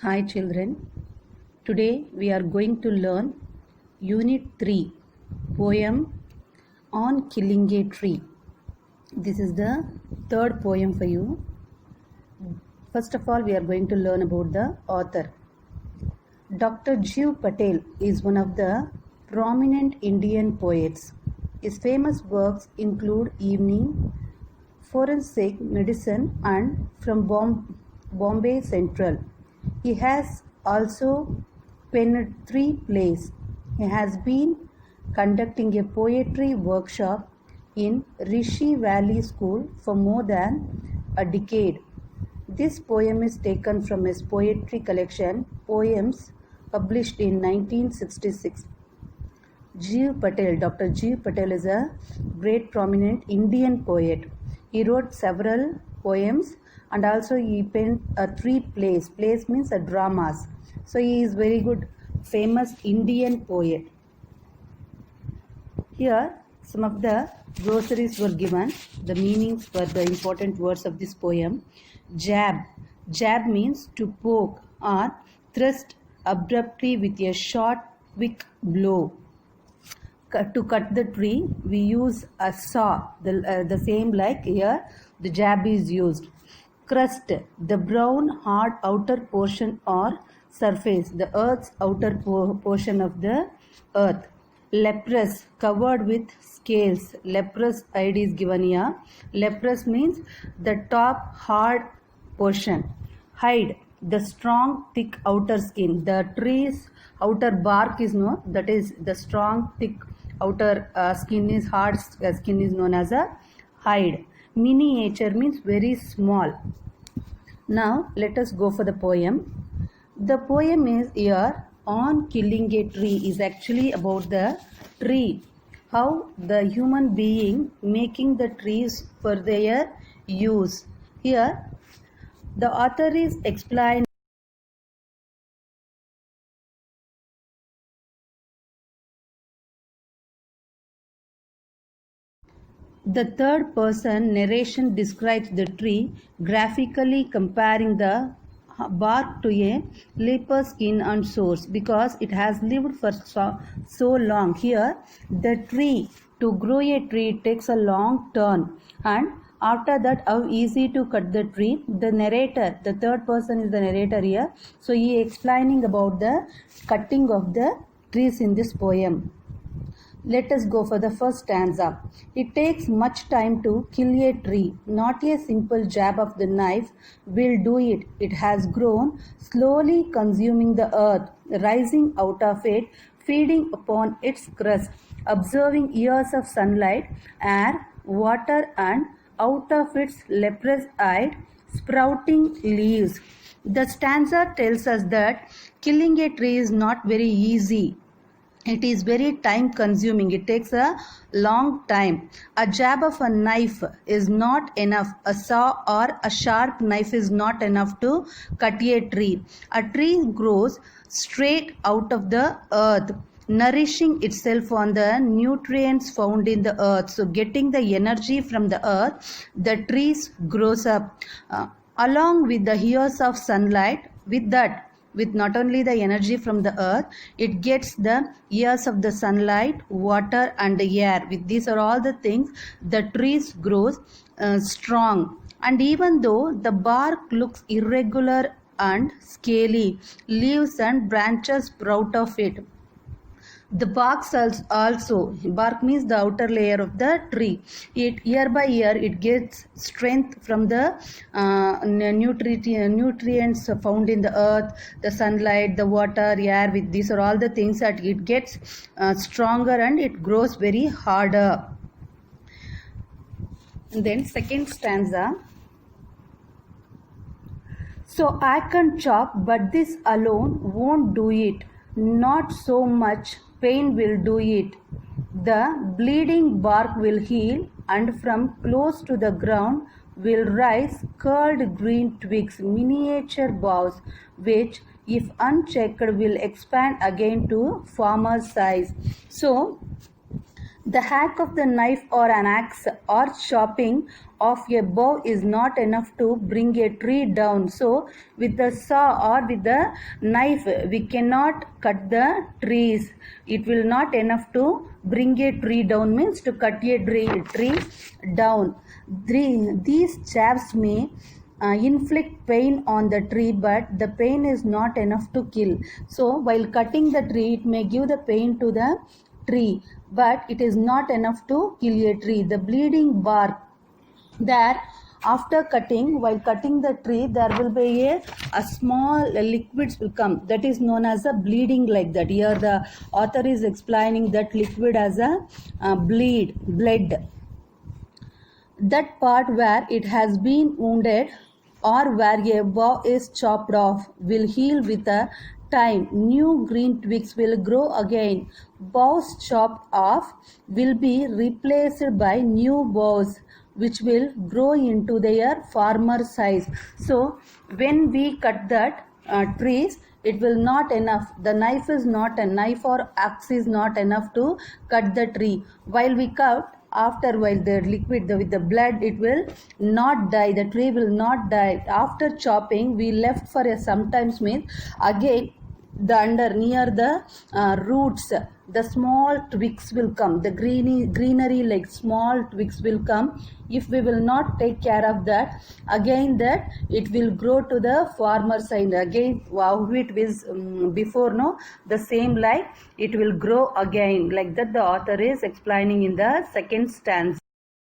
Hi children, today we are going to learn Unit 3 poem on killing a tree. This is the third poem for you. First of all, we are going to learn about the author. Dr. Jiv Patel is one of the prominent Indian poets. His famous works include Evening, Forensic Medicine, and From Bombay Central. He has also penned 3 plays. He has been conducting a poetry workshop in Rishi Valley School for more than a decade. This poem is taken from his poetry collection, Poems, published in 1966. Dr. Jiv Patel is a great prominent Indian poet. He wrote several poems and also he penned 3 plays. Plays means dramas. So he is very good, famous Indian poet. Here some of the glossaries were given. The meanings for the important words of this poem. Jab. Jab means to poke or thrust abruptly with a short, quick blow. To cut the tree, we use a saw, the same like here, the jab is used. Crust, the brown, hard outer portion or surface, the earth's outer portion of the earth. Leprous, covered with scales. Leprous ID is given here. Leprous means the top hard portion. Hide, the strong thick outer skin. The tree's outer bark is known, that is the strong thick outer skin is hard skin is known as a hide. Miniature means very small. Now let us go for the poem. The poem is here on killing a tree, is actually about the tree, how the human being making the trees for their use. Here the author is explaining the third person narration describes the tree, graphically comparing the bark to a leopard skin and source because it has lived for so long. Here, the tree, to grow a tree takes a long turn, and after that, how easy to cut the tree. The narrator, the third person is the narrator here, so he is explaining about the cutting of the trees in this poem. Let us go for the first stanza. It takes much time to kill a tree. Not a simple jab of the knife will do it. It has grown, slowly consuming the earth, rising out of it, feeding upon its crust, observing years of sunlight, air, water, and out of its leprous eye, sprouting leaves. The stanza tells us that killing a tree is not very easy. It is very time consuming. It takes a long time. A jab of a knife is not enough. A saw or a sharp knife is not enough to cut a tree. A tree grows straight out of the earth, nourishing itself on the nutrients found in the earth. So getting the energy from the earth, the trees grows up along with the years of sunlight. With not only the energy from the earth, it gets the years of the sunlight, water, and the air. With these are all the things, the trees grows strong. And even though the bark looks irregular and scaly, leaves and branches sprout of it. The bark means the outer layer of the tree. It year by year it gets strength from the nutrients found in the earth, the sunlight, the water, air. With these are all the things that it gets stronger and it grows very harder. And then second stanza. So I can chop, but this alone won't do it. Not so much pain will do it. The bleeding bark will heal, and from close to the ground will rise curled green twigs, miniature boughs, which, if unchecked, will expand again to farmer's size. So, The hack of the knife or an axe or chopping of a bough is not enough to bring a tree down. So, with the saw or with the knife, we cannot cut the trees. It will not enough to bring a tree down, means to cut a tree down. These jabs may inflict pain on the tree, but the pain is not enough to kill. So, while cutting the tree, it may give the pain to the tree, but it is not enough to kill a tree. The bleeding bark, there after cutting, while cutting the tree, there will be a small liquids will come, that is known as a bleeding, like that. Here the author is explaining that liquid as a blood. That part where it has been wounded or where a bough is chopped off will heal with a time. New green twigs will grow again. Boughs chopped off will be replaced by new boughs which will grow into their former size. So when we cut that trees, it will not enough. The knife is not a knife or axe is not enough to cut the tree. While we cut, after while the liquid with the blood, it will not die, the tree will not die. After chopping, we left for a sometimes, means again the under near the roots, the small twigs will come, the greenery like small twigs will come. If we will not take care of that, again that it will grow to the former side again. Wow, it was before, no, the same like it will grow again, like that the author is explaining in the second stanza.